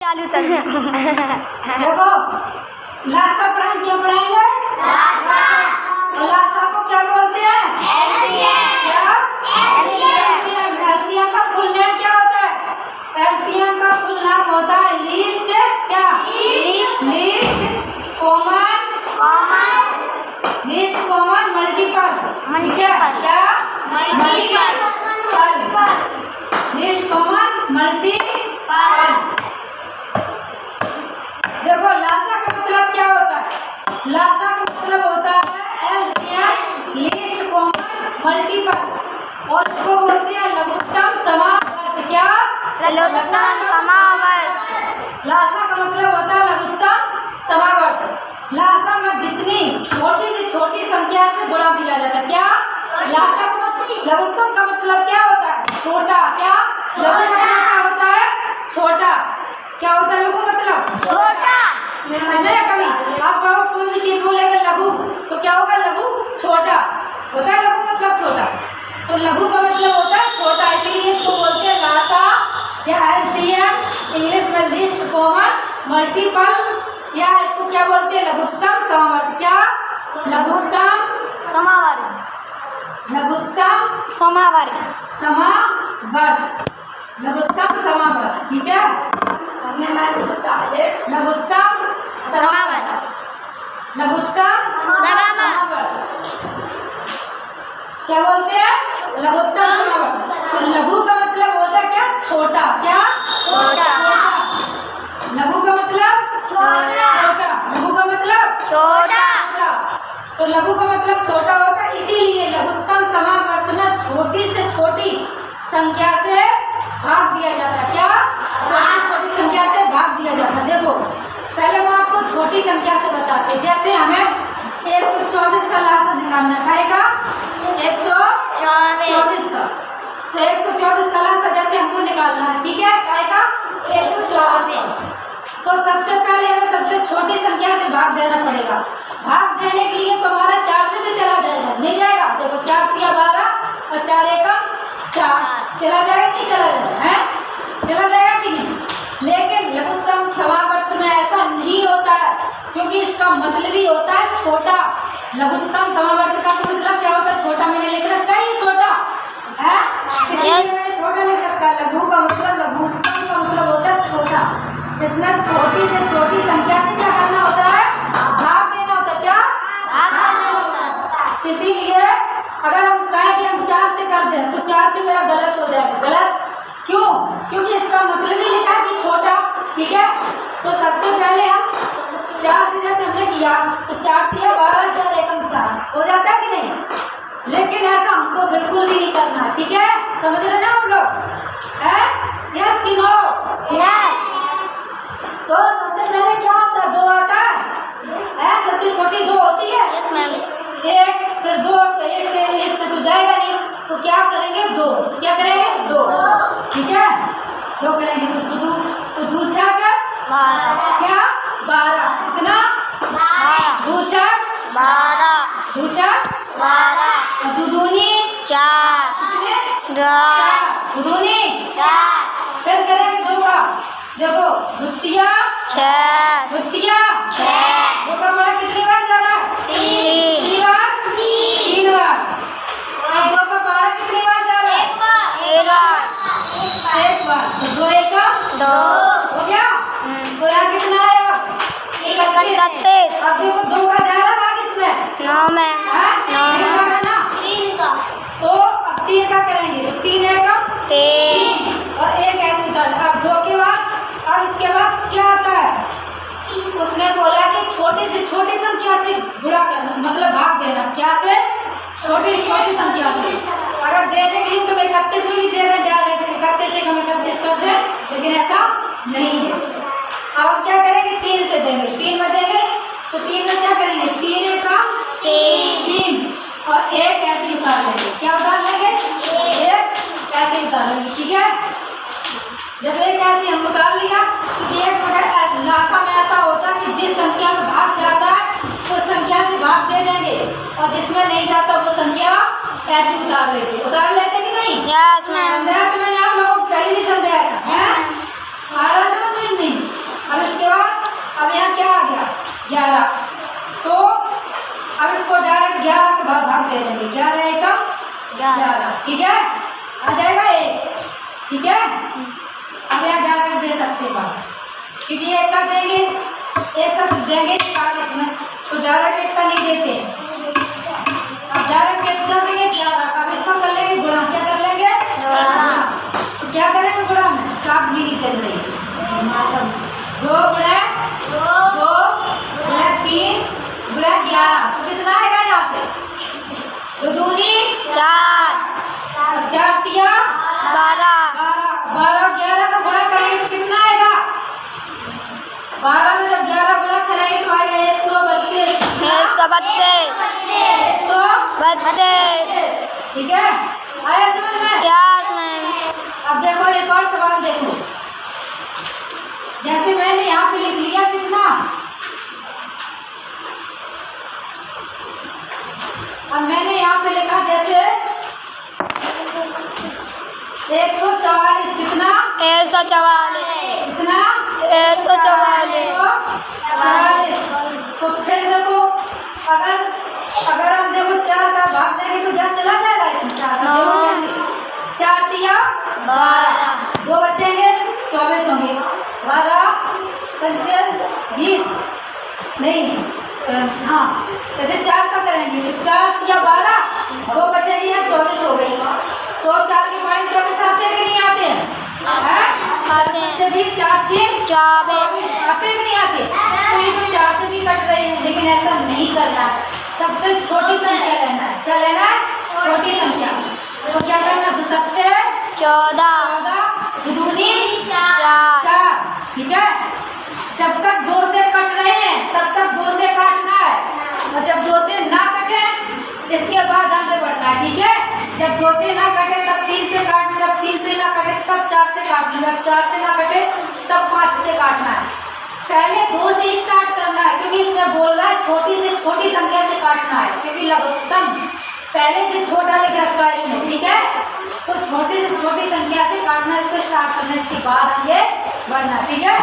चालू चल देखो लासा पढ़ाई क्यों पढ़ाएंगे? लासा को क्या बोलते हैं? एलसीएम का फुल नेम क्या होता है? एलसीएम का फुल नाम होता है लीस्ट क्या? Least common multiple. ठीक है क्या? Multiple least common multiple. देखो लासा का मतलब क्या होता है? लासा का मतलब होता है एलसीएम लीस्ट कॉमन मल्टीपल और इसको बोलते हैं लघुत्तम समावर्त। क्या? लघुत्तम समावर्त। लासा का मतलब होता है लघुत्तम समावर्त। लासा में जितनी छोटी से छोटी संख्या से गुणा किया जाता है। क्या? लासा का लघुत्तम का मतलब क्या होता है? छोटा। क्या? लघु मतलब क्या होता है? छोटा। क्या होता है लघु मतलब? छोटा। समझे कभी? आप कहो कोई भी चीज बोलेगा लघु तो क्या होगा? लघु छोटा होता है। लघु मतलब छोटा। तो लघु का मतलब होता है छोटा, इसीलिए इसको बोलते हैं लासा या एलसीएम, इंग्लिश में लीस्ट कॉमन मल्टीपल, या इसको क्या बोलते हैं? लघुत्तम समावर्त। क्या? लघुत्तम समावर्त। लघुत्तम समावर्त। समावर्त। लघुत्तम समावर्त। ठीक है, लघुत्तम समावर्त। लघुत्तम समावर्त क्या बोलते हैं? लघुत्तम समावर्त। तो लघु का मतलब होता है क्या? छोटा। क्या? छोटा। लघु का मतलब छोटा। लघु का मतलब छोटा। तो लघु का मतलब छोटा होता है, इसीलिए लघुत्तम समावर्त में छोटी से छोटी संख्या से भाग दिया जाता है। क्या? छोटी छोटी संख्या से भाग दिया जाता है। देखो पहले मैं आपको छोटी संख्या से बताते, जैसे हमें 124 का लासा निकालना है। 124 का, तो 124 का लासा जैसे हमको निकालना है, ठीक है? का 124। तो सबसे पहले हमें सबसे छोटी संख्या से भाग देना पड़ेगा। भाग देने के लिए तो हमारा 4 से भी चला जाएगा, नहीं जाएगा? देखो 4 3 12 और 4 1 4 चला जाएगा, नहीं चला जाएगा? है चला जाएगा कि नहीं? लेकिन लघुत्तम समावर्त में ऐसा नहीं होता है, क्योंकि इसका मतलब ही होता है छोटा। लघुत्तम समावर्त का मतलब क्या होता है? छोटा। मैंने लिख रखा है छोटा है, इसलिए मैंने छोटा लिख रखा है। लघु का मतलब, लघुत्तम का मतलब होता है छोटा। इसमें छोटी से छोटी संख्या से क्या करना होता है? भाग देना होता है। क्या? भाग देना होता है। इसीलिए अगर हम कहें कि हम 4 से कर दें तो 4 से मेरा गलत हो जाएगा। गलत क्यों? क्योंकि इसका मतलब ही लिखा है कि छोटा। ठीक है, तो सबसे पहले हम 4 से जैसे हमने किया तो 4 3 12 4 1 4 हो जाता है कि नहीं? लेकिन ऐसा हमको बिल्कुल भी नहीं करना। ठीक है, समझ रहे ना आप लोग? है यस कि नो? यस। तो सबसे पहले क्या होता है? 2 आता है, सबसे छोटी 2 होती है। Yes ma'am. 1 फिर 2, तो 1 से तो जाएगा नहीं, तो क्या करेंगे? 2। क्या करेंगे? 2। ठीक है, 2 करेंगे तो 2 छक क्या? 12। कितना? 2 छक 12। 2 छक 12। 2 दूनी 4। कितने? 4। 2 दूनी 4। फिर करेंगे 2 का। देखो द्वितीया 6। द्वितीया 6। 2 का बड़ा कितनी बार जा रहा है? 3 बार। 3 बार। अब 2 का बड़ा कितनी बार जा रहा है? 1 बार। 1 बार। तो 2 1 2 हो गया। तो यहाँ कितना आया? 31। अब देखो 2 का जा रहा है भाग इसमें 9 में। 9 में। 3 का। तो अब 3 का करेंगे तो 3 1 3 और 1 ऐसे उधर। अब 2 के बाद, अब इसके बाद क्या आता है? उसने बोला कि छोटी से छोटी संख्या से गुणा करना, मतलब भाग देना। क्या से? छोटी से छोटी संख्या से। अगर देने के लिए तो 31 में भी दे रहे डायरेक्ट, 31 से हम 31 कर दे, लेकिन ऐसा नहीं है। अब हम क्या करेंगे? 3 से देंगे। 3 में देंगे तो 3 में क्या करेंगे? 3 1 3 और 1 ऐसे उतार लेंगे। क्या उतार लेंगे? 1 ऐसे उतार लेंगे। ठीक है, जब 1 ऐसे हम उतार लिया तो 1 लासा में ऐसा होता है कि जिस संख्या में भाग जाता है उस संख्या से भाग दे देंगे, और जिसमें नहीं जाता वो संख्या ऐसे उतार लेते कि नहीं? Yes ma'am. समझाया तो मैंने आप लोगों को पहले भी समझाया था। है आ रहा समझ में नहीं? क्योंकि एक का देंगे 40 में, तो डायरेक्ट एक का नहीं देते। अब डायरेक्ट एक का देंगे 11, अब इसको कर लेंगे गुणा, क्या कर लेंगे तो क्या करेंगे गुणा में, साफ भी नहीं चल रही है। 2 गुणा 3 गुणा 11, तो कितना आएगा यहाँ पे, 2 दूनी 4 4 तिया 12 12 11 का गुणा करेंगे तो कितना आएगा, 12 में जब 11 गुणा करेंगे तो आएगा 132। 132 ठीक है, आया समझ में? Yes ma'am. अब देखो एक और सवाल देखो, जैसे मैंने यहाँ पे लिख लिया कितना, अब मैंने यहाँ पे लिखा जैसे 144 कितना, 144 कितना 144 तो फिर देखो अगर हम देखो 4 का भाग देंगे तो जब चला जाएगा इसमें 4 का, देखो कैसे 4 तिया 12, 2 बचेंगे 24 होंगे, 12 5 20 नहीं, हाँ जैसे 4 का करेंगे तो 4 या 12 2 बचेंगे या 24 हो गई, तो 4 के पॉइंट 24 आते हैं कि नहीं आते हैं? आते हैं। 20 4 6 24 आते हैं कि नहीं आते? तो ये तो 4 से भी कट रहे हैं, लेकिन ऐसा नहीं करना है, सबसे छोटी संख्या लेना है। क्या लेना है? छोटी संख्या। तो क्या करना, 2 सत्ते 14 दूनी 4, ठीक है। जब तक 2 से कट रहे हैं तब तक 2 से काटना है, और जब 2 से ना कटे इसके बाद आगे बढ़ना है, ठीक है। जब 2 से ना कटे तब 3 से काटना, जब 3 से ना कटे तब 4 से काटना, जब 4 से ना कटे तब 5 से काटना है। पहले 2 से स्टार्ट करना है, क्योंकि इसमें बोल रहा है छोटी से छोटी संख्या से काटना है, क्योंकि लघुत्तम पहले से छोटा लिख रखा है इसमें, ठीक है। तो छोटी से छोटी संख्या से काटना, इसको स्टार्ट करना, इसके बाद आगे बढ़ना, ठीक है।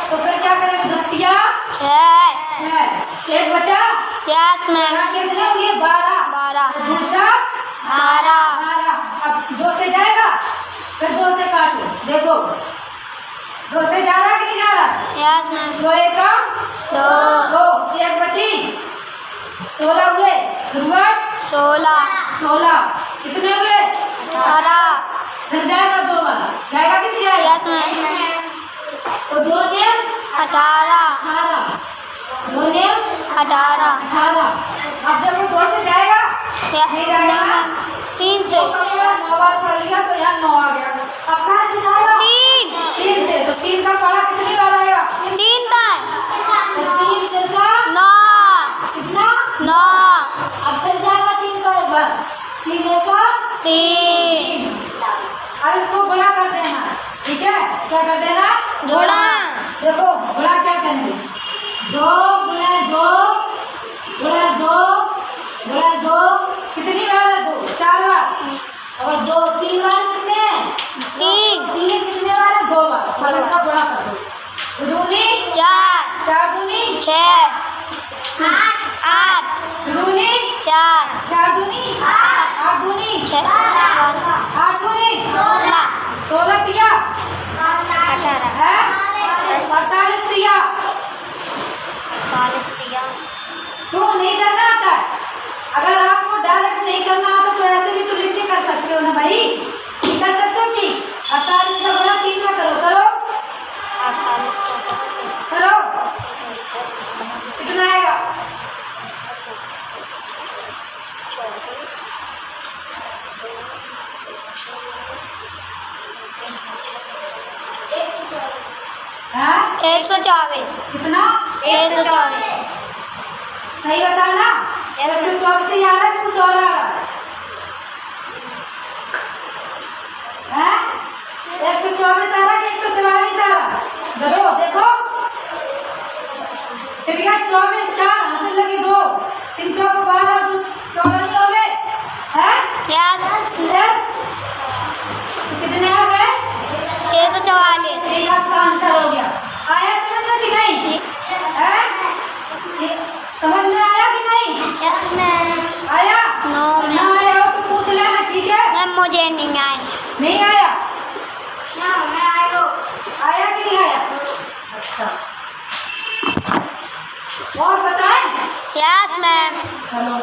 तो फिर क्या करेंगे, द्वितीया 6 एक बचा, यस मैम। कितने हुए 12 दूसरा 12, अब 2 से जाएगा, फिर 2 से काटो, देखो 2 से जा रहा कि नहीं जा रहा? Yes ma'am. 2 एक 2 एक बची, 16 हुए, 16 कितने हुए 18 फिर जाएगा 2 वाला, जाएगा कि नहीं जाएगा? Yes ma'am. तो 2 ने 18 2 ने 18 अब जब वो 2 से जाएगा नहीं जाएगा ना, 3 से 9 बार पढ़ लिया तो यहाँ 9 आ गया। अब कहाँ से जाएगा? 3 से, तो 3 का पढ़ा कितनी बार आएगा? 3 बार, तो 3 का 9 कितना 9 अब फिर जाएगा 3 का एक बार, 3 का 3 अब इसको गुणा कर देना, ठीक है। क्या कर देना? गुणा। देखो गुणा क्या करेंगे, 2 गुणा 2 गुणा 2 गुणा 2 कितनी बार है? 2 4 बार, और 2 3 बार कितने? 3 कितने बार है? 2 बार। और इसका गुणा कर दो, दूनी 4 दूनी 6 8 दूनी 4 दूनी 8 दूनी 6 8 दूनी 16 16 तिया 18 है 48 तिया। 40 दिया। तो नहीं करना आता है, अगर आपको डायरेक्ट नहीं करना आता तो ऐसे भी तो लिख के कर सकते हो ना भाई, नहीं कर सकते हो कि 48 का गुणा 3 में करो 48 करो कितना आएगा? 124 कितना? 124 सही बताना, 124 से आ रहा है कुछ और आ रहा है? 124 आ रहा है कि 144 आ रहा? देखो फिर 24 4 हासिल लगी 2 3 चौक 12 2 14 नहीं हो गए हैं? यस। कितने आ गए? 144 ये आपका आंसर हो गया। आया समझ में कि नहीं? हैं? समझ में आया कि नहीं? Yes ma'am. आया? नो ना मैम। आया हो तो पूछ लेना, ठीक है? मैम मुझे नहीं आया। नहीं आया? मैं आया। आया कि नहीं आया? Yes ma'am. चलो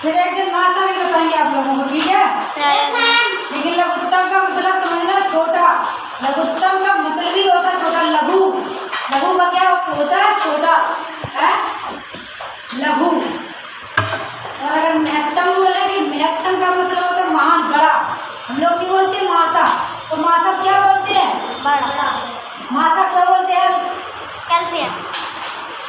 फिर एक दिन मासा भी बताएंगे आप लोगों को, ठीक है? Yes ma'am. लेकिन लघुत्तम का मतलब समझना छोटा। लघुत्तम का मतलब ही होता है छोटा। लघु, लघु का क्या होता है? छोटा है लघु। और अगर महत्तम बोले कि महत्तम का मतलब होता है महान, बड़ा। हम लोग क्यों बोलते हैं मासा? तो मासा क्या बोलते हैं? बड़ा। मासा क्या बोलते हैं? कैल्शियम।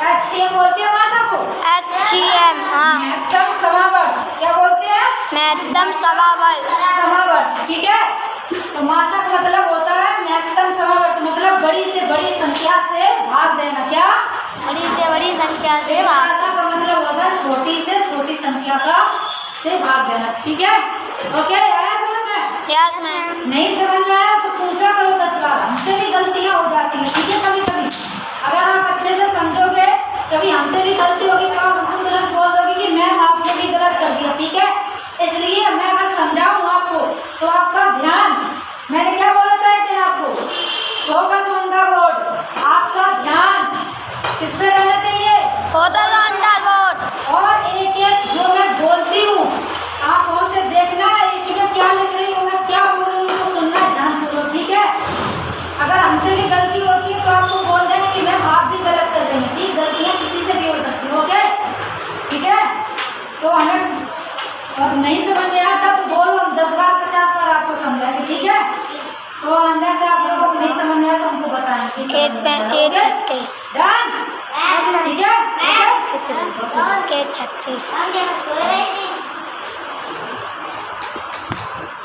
HCM बोलते हैं मासा को। HCM। हाँ। महत्तम समावर्त क्या बोलते हैं? महत्तम समावर्त। समावर्त, ठीक है? तो मासा का मतलब होता है महत्तम समावर्त, मतलब बड़ी से बड़ी संख्या से भाग देना। क्या? बड़ी से बड़ी संख्या से भाग। मासा का मतलब होता है छोटी से छोटी संख्या का से भाग देना, ठीक है? ओके, आया समझ में? Yes ma'am. नहीं समझ में आया तो पूछा करो 10 बार। हमसे भी गलतियां हो जाती हैं, ठीक है? कभी कभी अगर आप अच्छे से समझोगे, कभी हमसे भी गलती होगी तो आप हमको तुरंत बोल दोगे कि मैम आपने भी गलत कर दिया, ठीक है? इसलिए मैं अगर समझाऊँ आपको तो आपका ध्यान, मैंने क्या बोला था एक दिन आपको? Focus on the board. आपका ध्यान किस पे रहना चाहिए? Hotel under board. और एक एक जो मैं बोलती हूँ आँखों से देखना है कि मैं क्या लिख रही हूँ, मैं क्या बोल रही हूँ, तो सुनना है ध्यानपूर्वक, ठीक है? अगर हमसे भी गलती होती है तो आपको बोल देना कि मैम आप भी गलत कर रही हैं, ठीक? गलतियाँ किसी से भी हो सकती है, ओके? ठीक है? तो हमें और नहीं समझ में आता तो बोलो, हम 10 बार 50 बार आपको समझाएंगे, ठीक है? तो अंदर से आप लोगों को नहीं समझ में आया तो हमको बताएंगे। 8:36। डन, ठीक है? 8:36।